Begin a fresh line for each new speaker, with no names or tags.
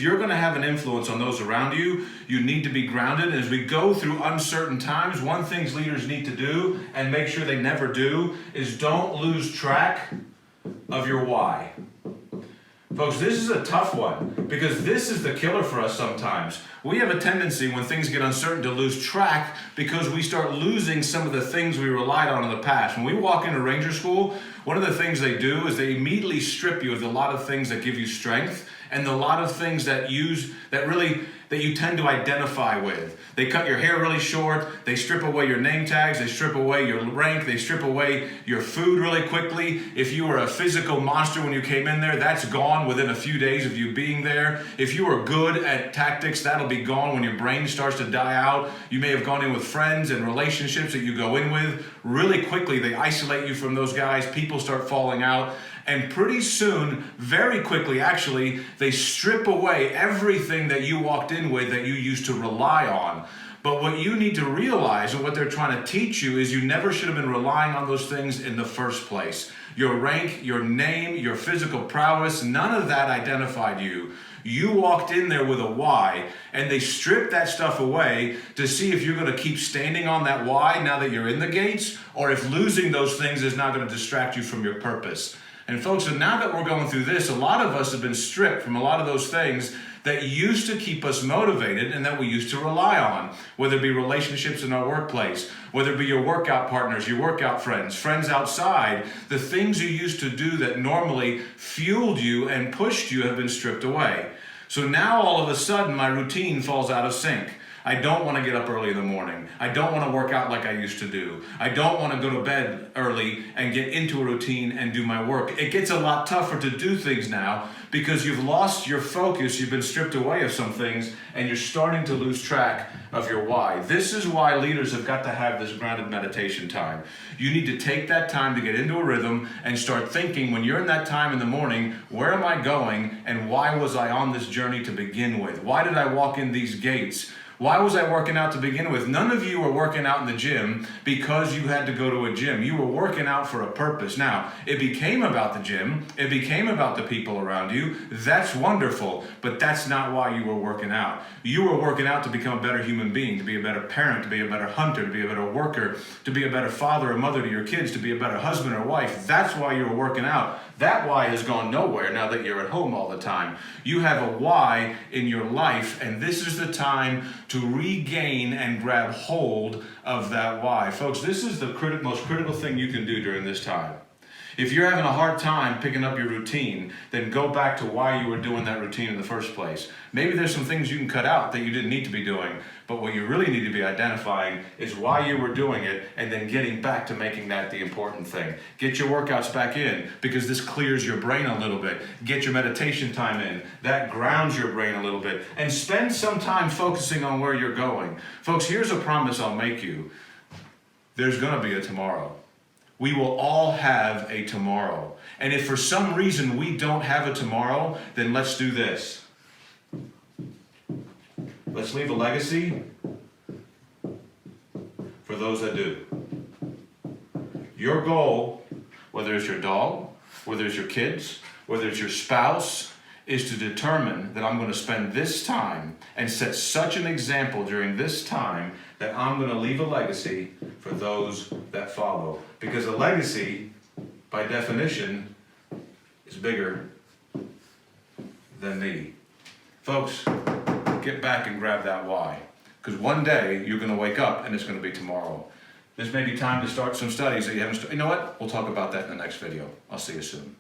If you're going to have an influence on those around you, you need to be grounded. And as we go through uncertain times, one thing leaders need to do, and make sure they never do, is don't lose track of your why. Folks, this is a tough one, because this is the killer for us sometimes. We have a tendency when things get uncertain to lose track, because we start losing some of the things we relied on in the past. When we walk into Ranger School, one of the things they do is they immediately strip you of a lot of things that give you strength, and a lot of things that you tend to identify with. They cut your hair really short, they strip away your name tags, they strip away your rank, they strip away your food really quickly. If you were a physical monster when you came in there, that's gone within a few days of you being there. If you were good at tactics, that'll be gone when your brain starts to die out. You may have gone in with friends and relationships that you go in with. Really quickly, they isolate you from those guys, people start falling out. And pretty soon, very quickly actually, they strip away everything that you walked in with that you used to rely on. But what you need to realize, and what they're trying to teach you, is you never should have been relying on those things in the first place. Your rank, your name, your physical prowess, none of that identified you. You walked in there with a why, and they stripped that stuff away to see if you're going to keep standing on that why now that you're in the gates, or if losing those things is not going to distract you from your purpose. And folks, so now that we're going through this, a lot of us have been stripped from a lot of those things that used to keep us motivated and that we used to rely on, whether it be relationships in our workplace, whether it be your workout partners, your workout friends, friends outside. The things you used to do that normally fueled you and pushed you have been stripped away. So now all of a sudden my routine falls out of sync. I don't want to get up early in the morning. I don't want to work out like I used to do. I don't want to go to bed early and get into a routine and do my work. It gets a lot tougher to do things now because you've lost your focus, you've been stripped away of some things, and you're starting to lose track of your why. This is why leaders have got to have this grounded meditation time. You need to take that time to get into a rhythm and start thinking, when you're in that time in the morning, where am I going and why was I on this journey to begin with? Why did I walk in these gates? Why was I working out to begin with? None of you were working out in the gym because you had to go to a gym. You were working out for a purpose. Now, it became about the gym. It became about the people around you. That's wonderful, but that's not why you were working out. You were working out to become a better human being, to be a better parent, to be a better hunter, to be a better worker, to be a better father or mother to your kids, to be a better husband or wife. That's why you were working out. That why has gone nowhere now that you're at home all the time. You have a why in your life, and this is the time to regain and grab hold of that why. Folks, this is the most critical thing you can do during this time. If you're having a hard time picking up your routine, then go back to why you were doing that routine in the first place. Maybe there's some things you can cut out that you didn't need to be doing, but what you really need to be identifying is why you were doing it, and then getting back to making that the important thing. Get your workouts back in, because this clears your brain a little bit. Get your meditation time in. That grounds your brain a little bit. And spend some time focusing on where you're going. Folks, here's a promise I'll make you. There's going to be a tomorrow. We will all have a tomorrow. And if for some reason we don't have a tomorrow, then let's do this. Let's leave a legacy for those that do. Your goal, whether it's your dog, whether it's your kids, whether it's your spouse, is to determine that I'm going to spend this time and set such an example during this time that I'm going to leave a legacy for those that follow. Because a legacy, by definition, is bigger than me. Folks, get back and grab that why. Because one day you're going to wake up and it's going to be tomorrow. This may be time to start some studies that you haven't started. You know what? We'll talk about that in the next video. I'll see you soon.